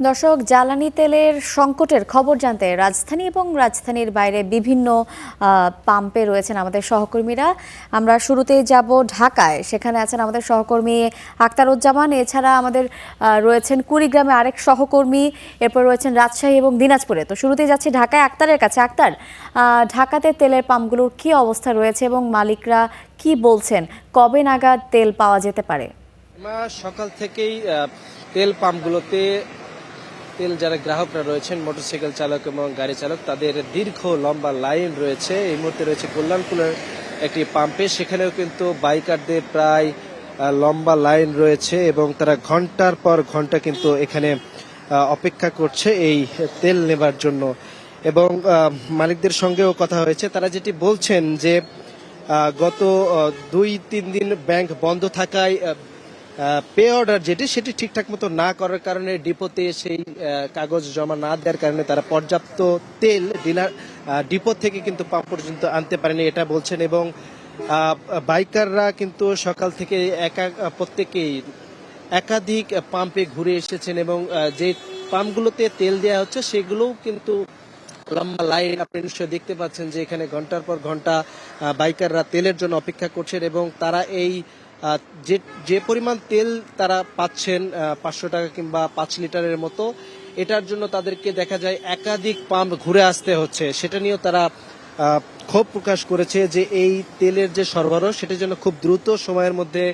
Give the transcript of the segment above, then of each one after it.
দর্শক, জ্বালানি তেলের সংকটের খবর জানতে রাজধানী এবং রাজধানীর বাইরে বিভিন্ন পাম্পে রয়েছেন আমাদের সহকর্মীরা। আমরা শুরুতেই যাব ঢাকায়, সেখানে আছেন আমাদের সহকর্মী আক্তারুজ্জামান। এছাড়া আমাদের রয়েছেন কুড়িগ্রামে আরেক সহকর্মী, এরপর রয়েছেন রাজশাহী এবং দিনাজপুরে। তো শুরুতেই যাচ্ছি ঢাকায় আক্তারের কাছে। আক্তার, ঢাকাতে তেলের পাম্পগুলোর কি অবস্থা রয়েছে এবং মালিকরা কি বলছেন, কবে নাগাদ তেল পাওয়া যেতে পারে? সকাল থেকেই তেল পাম্পগুলোতে তেল যারা গ্রাহকরা রয়েছেন, মোটরসাইকেল চালক এবং গাড়ি চালক, তাদের দীর্ঘ লম্বা লাইন রয়েছে। এই মুহূর্তে রয়েছে কল্যাণপুরের একটি পাম্পে, সেখানেও কিন্তু বাইকারদের প্রায় লম্বা লাইন রয়েছে এবং তারা ঘন্টার পর ঘন্টা কিন্তু এখানে অপেক্ষা করছে এই তেল নেবার জন্য। এবং মালিকদের সঙ্গেও কথা হয়েছে, তারা যেটি বলছেন যে গত 2-3 দিন ব্যাংক বন্ধ থাকায় পে অর্ডার সেটি ঠিকঠাক মতো না করার কারণে, ডিপোতে সেই কাগজ জমা না দেওয়ার কারণে তারা পর্যাপ্ত তেল ডিপো থেকে কিন্তু পাম্প পর্যন্ত আনতে পারেনি, এটা বলছেন। এবং বাইকাররা কিন্তু সকাল থেকে প্রত্যেকেই একাধিক পাম্পে ঘুরে এসেছেন এবং যে পাম্পগুলোতে তেল দেওয়া হচ্ছে সেগুলোও কিন্তু লম্বা লাইন। আপনি নিশ্চয়ই দেখতে পাচ্ছেন যে এখানে ঘন্টার পর ঘন্টা বাইকাররা তেলের জন্য অপেক্ষা করছেন এবং তারা এই যে পরিমাণ তেল তারা পাচ্ছেন, 500 টাকা কিংবা 5 লিটারের মতো, এটার জন্য তাদেরকে দেখা যায় একাধিক পাম্প ঘুরে আসতে হচ্ছে। সেটা নিয়েও তারা ক্ষোভ প্রকাশ করেছে যে এই তেলের যে সরবরাহ সেটার জন্য খুব দ্রুত সময়ের মধ্যে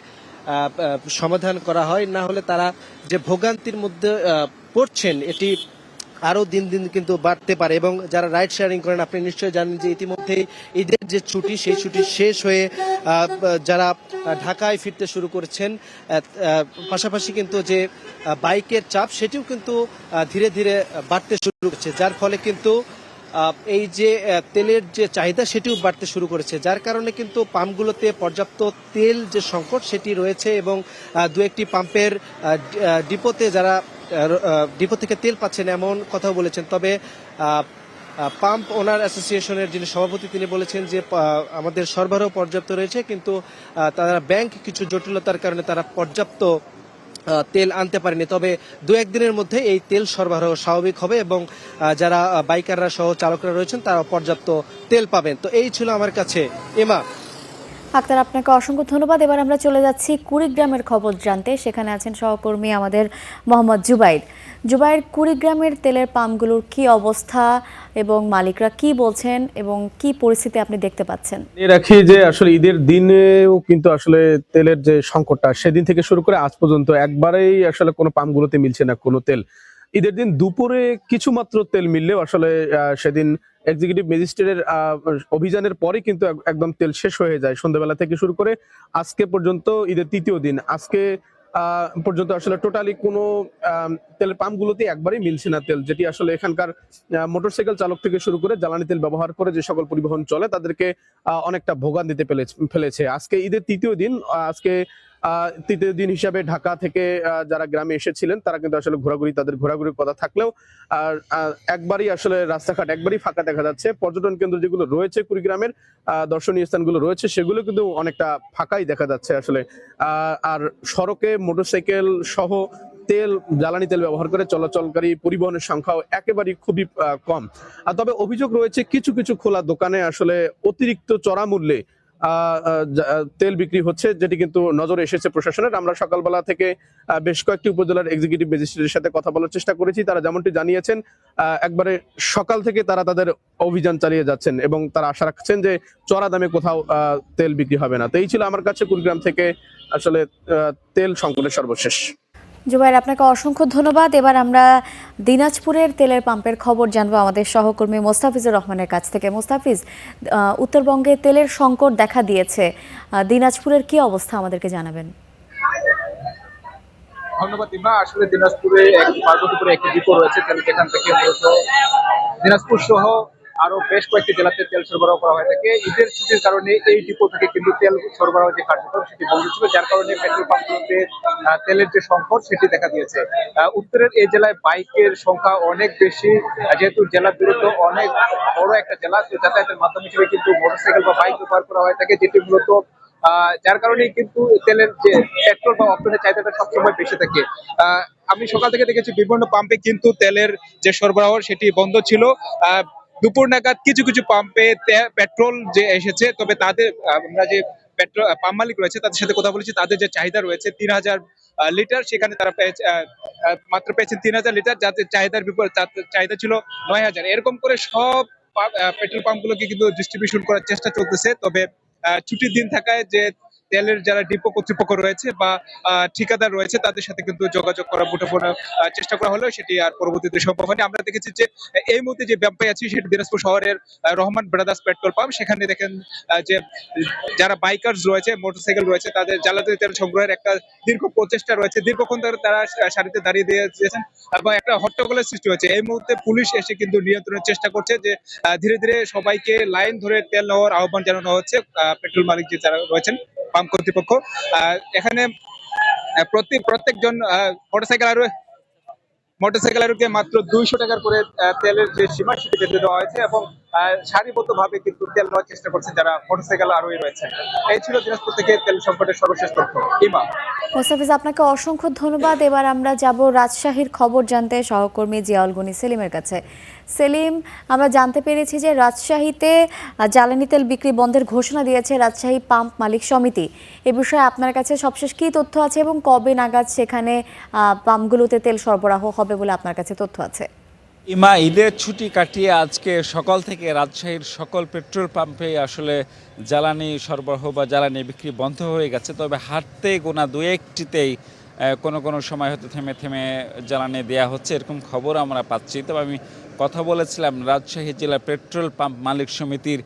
সমাধান করা হয়, না হলে তারা যে ভোগান্তির মধ্যে পড়ছেন এটি আরো দিন দিন কিন্তু বাড়তে পারে। এবং যারা রাইড শেয়ারিং করেন, আপনি নিশ্চয়ই জানেন যে ইতিমধ্যেই ঈদের যে ছুটি, সেই ছুটি শেষ হয়ে যারা ঢাকায় ফিরতে শুরু করেছেন, পাশাপাশি কিন্তু যে বাইকের চাপ সেটিও কিন্তু ধীরে ধীরে বাড়তে শুরু করেছে, যার ফলে কিন্তু এই যে তেলের যে চাহিদা সেটিও বাড়তে শুরু করেছে, যার কারণে কিন্তু পাম্পগুলোতে পর্যাপ্ত তেল যে সংকট সেটি রয়েছে। এবং দু একটি পাম্পের ডিপোতে যারা ডিপো থেকে তেল পাচ্ছেন এমন কথাও বলেছেন। তবে পাম্প ওনার অ্যাসোসিয়েশনের যিনি সভাপতি, তিনি বলেছেন যে আমাদের সরবরাহ পর্যাপ্ত রয়েছে, কিন্তু তারা ব্যাংক কিছু জটিলতার কারণে তারা পর্যাপ্ত তেল আনতে পারেনি। তবে 2-1 দিনের মধ্যে এই তেল সরবরাহ স্বাভাবিক হবে এবং যারা বাইকাররা সহ চালকরা রয়েছেন তারা পর্যাপ্ত তেল পাবেন। তো এই ছিল আমার কাছে এমা। আক্তার, আপনাকে অসংখ্য ধন্যবাদ। এবার আমরা চলে যাচ্ছি কুড়িগ্রামের খবর জানতে। সেখানে আছেন সহকর্মী আমাদের মোহাম্মদ জুবাইর। জুবাইর, কুড়িগ্রামের তেলের পাম্পগুলোর কি অবস্থা এবং মালিকরা কি বলছেন এবং কি পরিস্থিতি আপনি দেখতে পাচ্ছেন? রাখি যে আসলে ঈদের দিনেও কিন্তু আসলে তেলের যে সংকটটা, সেদিন থেকে শুরু করে আজ পর্যন্ত একবারেই আসলে কোনো পাম্পগুলোতে মিলছে না কোনো তেল। ঈদের দিন দুপুরে কিছু মাত্র তেল মিললেও আসলে সেদিন এক্সিকিউটিভ ম্যাজিস্ট্রেটের অভিযানের পরে কিন্তু একদম তেল শেষ হয়ে যায় সন্ধ্যাবেলা থেকে শুরু করে আজকে পর্যন্ত, ঈদের তৃতীয় দিন আজকে পর্যন্ত আসলে টোটালি কোনো তেলের পাম্পগুলোতে একবারই মিলছে না তেল, যেটি আসলে এখানকার মোটরসাইকেল চালক থেকে শুরু করে জ্বালানি তেল ব্যবহার করে যে সকল পরিবহন চলে তাদেরকে অনেকটা ভোগান্তিতে ফেলেছে। আজকে ঈদের তৃতীয় দিন, আজকে তৃতীয় দিন হিসাবে ঢাকা থেকে যারা গ্রামে এসেছিলেন তারা কিন্তু আসলে তাদের ঘোরাঘুরির কথা থাকলেও আর একবারই আসলে রাস্তাঘাট একবারই ফাঁকা দেখা যাচ্ছে। পর্যটন কেন্দ্র যেগুলো রয়েছে কুড়িগ্রামের, দর্শনীয় স্থানগুলো রয়েছে, সেগুলো কিন্তু অনেকটা ফাঁকাই দেখা যাচ্ছে আসলে। আর সড়কে মোটরসাইকেল সহ জ্বালানি তেল ব্যবহার করে চলাচলকারী পরিবহনের সংখ্যাও একেবারেই খুবই কম। তবে অভিযোগ রয়েছে কিছু কিছু খোলা দোকানে আসলে অতিরিক্ত চড়া মূল্যে তেল বিক্রি হচ্ছে, যেটি কিন্তু নজরে এসেছে প্রশাসনের। আমরা সকালবেলা থেকে বেশ কয়েকটি উপজেলার এক্সিকিউটিভ ম্যাজিস্ট্রেটের সাথে কথা বলার চেষ্টা করেছি। তারা যেমনটি জানিয়েছেন, একবারে সকাল থেকে তারা তাদের অভিযান চালিয়ে যাচ্ছেন এবং তারা আশা রাখছেন যে চড়া দামে কোথাও তেল বিক্রি হবে না। তো এই ছিল আমার কাছে কুড়িগ্রাম থেকে আসলে তেল সংকটের সর্বশেষ। জুবাইর, আপনাকে অসংখ্য ধন্যবাদ। এবার আমরা দিনাজপুরের তেলের পাম্পের খবর জানবো আমাদের সহকর্মী মোস্তাফিজুর রহমানের কাছ থেকে। মোস্তাফিজ, উত্তরবঙ্গে তেলের সংকট দেখা দিয়েছে, দিনাজপুরের কি অবস্থা আমাদেরকে জানাবেন? ধন্যবাদ ইমা। আসলে দিনাজপুরে পার্বতীপুরে একটি ডিপো রয়েছে তেল, যেখান থেকে মূলত দিনাজপুর সহ আরো বেশ কয়েকটি জেলাতে তেল সরবরাহ করা হয়ে থাকে। ঈদের ছুটির কারণে এই ডিপো থেকে কিন্তু তেল সরবরাহ যে কার্যক্রম সেটি বন্ধ ছিল, যার কারণে পেট্রোল পাম্পগুলোতে তেলের যে সংকট সেটি দেখা দিয়েছে। উত্তরের এই জেলায় বাইকের সংখ্যা অনেক বেশি, যেহেতু জেলার দূরত্ব অনেক বড় একটা জেলা, তো যাতায়াতের মাধ্যম হিসেবে কিন্তু মোটরসাইকেল বা বাইক ব্যবহার করা হয়ে থাকে, যেটি মূলত যার কারণে কিন্তু তেলের যে পেট্রোল বা অক্টেনের চাহিদাটা সবসময় বেশি থাকে। আমি সকাল থেকে দেখেছি বিভিন্ন পাম্পে কিন্তু তেলের যে সরবরাহ সেটি বন্ধ ছিল। দুপুর নাগাদ কিছু কিছু পাম্পে পেট্রোল যে এসেছে, তবে তাদের আমরা যে পেট্রোল পাম্প মালিক রয়েছে তাদের সাথে কথা বলেছি, তাদের যে চাহিদা রয়েছে 3000 লিটার, সেখানে তারা মাত্র পেয়েছেন 3000 লিটার, যাতে চাহিদার বিপরীত তাদের চাহিদা ছিল 9000। এরকম করে সব পেট্রোল পাম্প গুলোকে কিন্তু ডিস্ট্রিবিউশন করার চেষ্টা চলতেছে। তবে ছুটির দিন থাকায় যে তেলের যারা ডিপো কর্তৃপক্ষ রয়েছে বা ঠিকাদার রয়েছে তাদের সাথে কিন্তু যোগাযোগ করা মুঠোফোন চেষ্টা করা হলেও সেটি আর পরবর্তীতে সম্ভব হয়নি। আমরা দেখেছি যে এই মুহূর্তে যে ব্যাপারে আছি সেটি দিনাজপুর শহরের রহমান ব্রাদার্স পেট্রোল পাম্প। সেখানে দেখেন যে যারা বাইকার্স রয়েছে, মোটরসাইকেল রয়েছে, তাদের জ্বালানি তেল সংগ্রহের একটা দীর্ঘ প্রচেষ্টা রয়েছে। দীর্ঘক্ষণ ধরে তারা সারিতে দাঁড়িয়ে দিয়েছেন এবং একটা হট্টগোলের সৃষ্টি হয়েছে। এই মুহূর্তে পুলিশ এসে কিন্তু নিয়ন্ত্রণের চেষ্টা করছে, যে ধীরে ধীরে সবাইকে লাইন ধরে তেল নেওয়ার আহ্বান জানানো হচ্ছে। পেট্রোল মালিক যে যারা রয়েছেন, পাম্প কর্তৃপক্ষ, এখানে প্রত্যেকজন মোটরসাইকেল আরোহীকে মাত্র 200 টাকার করে তেলের যে সীমা সেটি বেঁধে দেওয়া হয়েছে এবং সারিবদ্ধ ভাবে কিন্তু তেল নেওয়ার চেষ্টা করছেন যারা মোটরসাইকেল আরোহী রয়েছে। এই ছিল দিনাজপুর থেকে তেল সংকটের সর্বশেষ তথ্য। ইমা। মোস্তাফিজ, আপনাকে অসংখ্য ধন্যবাদ। এবার আমরা যাব রাজশাহীর খবর জানতে সহকর্মী জিয়াউল গনি সেলিমের কাছে। সেলিম, আমরা জানতে পেরেছি যে রাজশাহীতে জ্বালানি তেল বিক্রি বন্ধের ঘোষণা দিয়েছে রাজশাহী পাম্প মালিক সমিতি। এ বিষয়ে আপনার কাছে সবশেষ কী তথ্য আছে এবং কবে নাগাদ সেখানে পাম্পগুলোতে তেল সরবরাহ হবে বলে আপনার কাছে তথ্য আছে? ইমা, ঈদের ছুটি কাটিয়ে আজকে সকাল থেকে রাজশাহীর সকল পেট্রোল পাম্পে আসলে জ্বালানি সরবরাহ বা জ্বালানি বিক্রি বন্ধ হয়ে গেছে। তবে হাঁটতে গোনা দু একটিতেই কোনো কোনো সময় হয়তো থেমে থেমে জ্বালানি দেওয়া হচ্ছে, এরকম খবর আমরা পাচ্ছি। তবে আমি কথা বলেছিলাম রাজশাহী জেলা পেট্রোল পাম্প মালিক সমিতির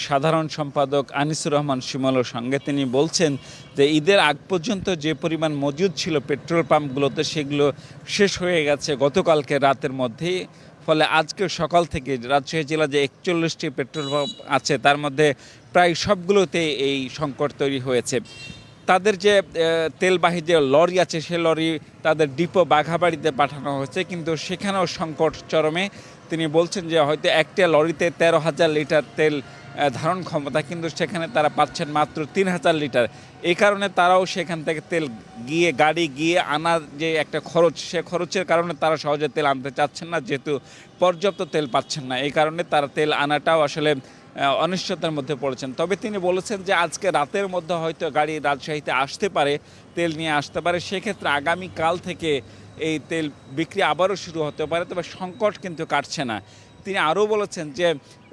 সাধারণ সম্পাদক আনিসুর রহমান শিমলের সঙ্গে। তিনি বলছেন যে ঈদের আগ পর্যন্ত যে পরিমাণ মজুদ ছিল পেট্রোল পাম্পগুলোতে সেগুলো শেষ হয়ে গেছে গতকালকে রাতের মধ্যেই। ফলে আজকে সকাল থেকে রাজশাহী জেলা যে 41টি পেট্রোল পাম্প আছে তার মধ্যে প্রায় সবগুলোতে এই সংকট তৈরি হয়েছে। তাদের যে তেলবাহী যে লরি আছে সে লরি তাদের ডিপো বাঘাবাড়িতে পাঠানো হয়েছে, কিন্তু সেখানেও সংকট চরমে। তিনি বলছেন যে হয়তো একটা লরিতে 13,000 লিটার তেল ধারণ ক্ষমতা, কিন্তু সেখানে তারা পাচ্ছেন মাত্র 3,000 লিটার। এই কারণে তারাও সেখান থেকে তেল গাড়ি গিয়ে আনার যে একটা খরচ, সে খরচের কারণে তারা সহজে তেল আনতে চাচ্ছেন না, যেহেতু পর্যাপ্ত তেল পাচ্ছেন না। এই কারণে তারা তেল আনাটাও আসলে অনিশ্চয়তার মধ্যে পড়েছেন। তবে তিনি বলেছেন যে আজকে রাতের মধ্যে হয়তো গাড়ি রাজশাহীতে আসতে পারে, তেল নিয়ে আসতে পারে। সেক্ষেত্রে আগামীকাল থেকে এই তেল বিক্রি আবারও শুরু হতে পারে, তবে সংকট কিন্তু কাটছে না। তিনি আরও বলেছেন যে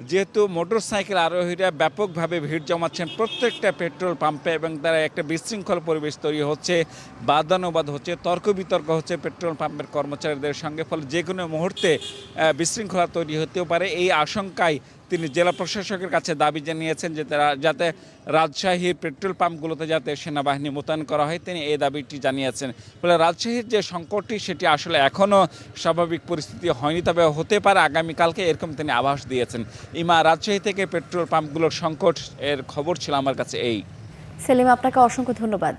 যেহেতু মোটরসাইকেল আরোহীরা ব্যাপকভাবে ভিড় জমাচ্ছেন প্রত্যেকটা পেট্রোল পাম্পে এবং তারা একটা বিশৃঙ্খল পরিবেশ তৈরি হচ্ছে, বাদানুবাদ হচ্ছে, তর্ক বিতর্ক হচ্ছে পেট্রোল পাম্পের কর্মচারীদের সঙ্গে, ফলে যে কোনো মুহূর্তে বিশৃঙ্খলা তৈরি হতেও পারে। এই আশঙ্কায় তিনি জেলা প্রশাসকের কাছে দাবি জানিয়েছেন যে তারা যাতে রাজশাহীর পেট্রোল পাম্পগুলোতে যাতে সেনাবাহিনী মোতায়েন করা হয়, তিনি এই দাবিটি জানিয়েছেন। ফলে রাজশাহীর যে সংকটটি সেটি আসলে এখনও স্বাভাবিক পরিস্থিতি হয়নি, তবে হতে পারে আগামীকালকে, এরকম তিনি আভাস দিয়েছেন। ইমা, রাজশাহী থেকে পেট্রোল পাম্পগুলোর সংকট এর খবর ছিল আমার কাছে এই। সেলিম, আপনাকে অসংখ্য ধন্যবাদ।